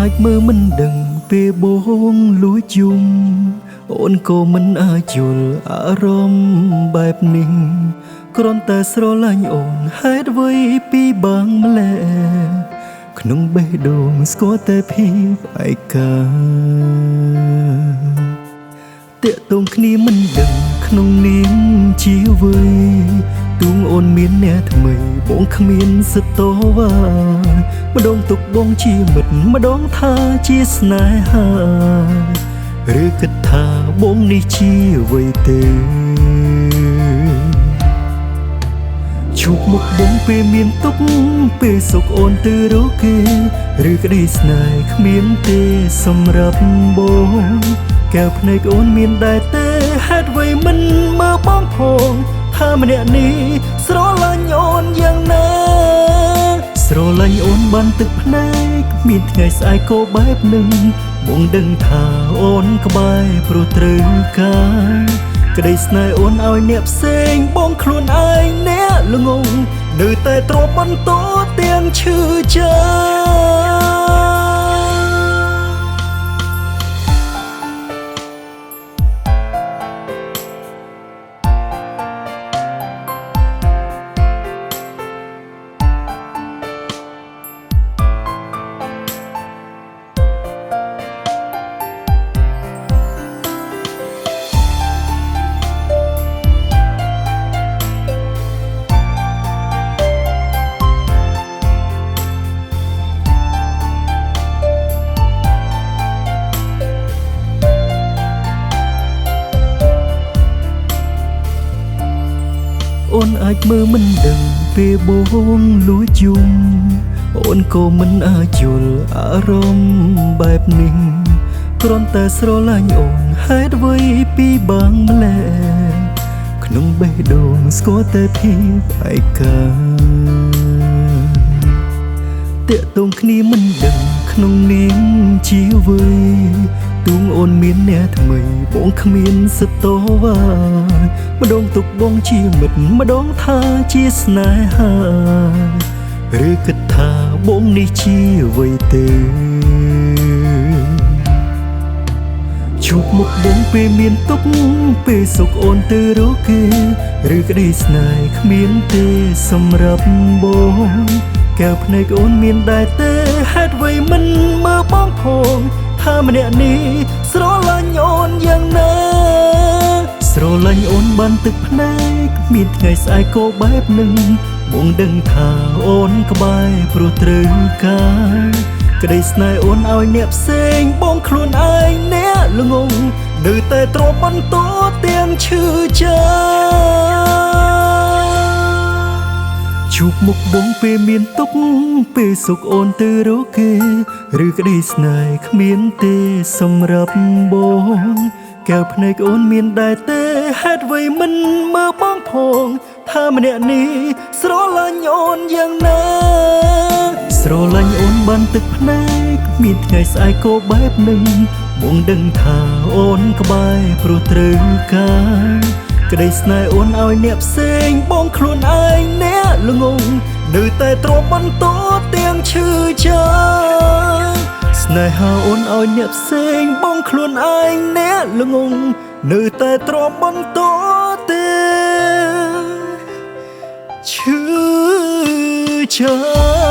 អាចមើលមិនដឹងពេលបងលួចយំអូនក៏មិនអាចយល់អារម្មណ៍បែបនេះគ្រាន់តែស្រឡាញ់អូនហេតុអ្វីពីបាំងម្ល៉េះក្នុងបេះដូងស្គាល់តែភាពឯកាតាក់ទងគ្នាមិនដឹងក្នុងនាមជាអ្វីទូងអូនមានអ្នកថ្មីបងគ្មានសិទ្ធតវ៉ាម្ដងទុកបងជាមិត្តម្ដងថាជាស្នេហាឬគិតថាបងនេះជាអ្វីទេជួបមុខបងពេលមានទុកពេលសុខអូនទៅរកគេឬក្តីស្នេហ៍គ្មានទេសម្រាប់បងកែវភ្នែកអូនមានដែរទេហេតុអ្វីមិនមើលបងផងថាម្នាក់នេះស្រឡាញ់អូនយ៉ាងណាស្រឡាញ់អូនបានទឹកភ្នែកមានថ្ងៃស្អែកក៏បែបនឹងបងដឹងថាអូនក្បែរព្រោះត្រូវការក្តីស្នេហ៍អូនឲ្យអ្នកផ្សេងបងខ្លួនឯងអ្នកល្ងងនៅតែទ្រាំបន្តទាំងឈឺចាំអូនអាចមើលមិនដឹងពេលបងលួចយំអូនក៏មិនអាចយល់អារម្មណ៍បែបនេះគ្រាន់តែស្រឡាញ់អូនហេតុអ្វីពីបាំងម្ល៉េះក្នុងបេះដូងស្គាល់តែភាពឯកាតាក់ទងគ្នាមិនដឹងក្នុងនាមជាអ្វីទូងអូនមានអ្នកថ្មីបងគ្មានសិទ្ធតវ៉ាម្ដងទុកបងជាមិត្តម្ដងថាជាស្នេហាឬគិតថាបងនេះជាអ្វីទេជួបមុខបងពេលមានទុកពេលសុខអូនទៅរកគេឬក្តីស្នេហ៍គ្មានទេសម្រាប់បងកែវភ្នែកអូនមានដែរទេហេតុអ្វីមិនមើលបងផងថាម្នាក់នេះស្រឡាញ់អូនយ៉ាងណាស្រឡាញ់អូនបានទឹកភ្នែកមានថ្ងៃស្អែកក៏បែបនឹងបងដឹងថាអូនក្បែរព្រោះត្រូវការក្តីស្នេហ៍អូនឲ្យអ្នកផ្សេងបងខ្លួនឯងអ្នកល្ងងនៅតែទ្រាំបន្តទាំងឈឺចាំជួបមុខបងពេលមានទុកពេលសុខអូនទៅរកគេឬក្តីស្នេហ៍គ្មានទេសម្រាប់បងកែវភ្នែកអូនមានដែរទេហេតុអ្វីមិនមើលបងផងថាម្នាក់នេះស្រឡាញ់អូនយ៉ាងណាស្រឡាញ់អូនបានទឹកភ្នែកមានថ្ងៃស្អែកក៏បែបនឹងបងដឹងថាអូនក្បែរព្រោះត្រូវការក្តីស្នេហ៍អូនឲ្យអ្នកផ្សេងបងខ្លួនឯងអ្នកល្ងងនៅតែទ្រាំបន្តទាំងឈឺចាំស្នេហាអូនឲ្យអ្នកផ្សេងបងខ្លួនឯងអ្នកល្ងងនៅតែទ្រាំបន្តទាំងឈឺចាំ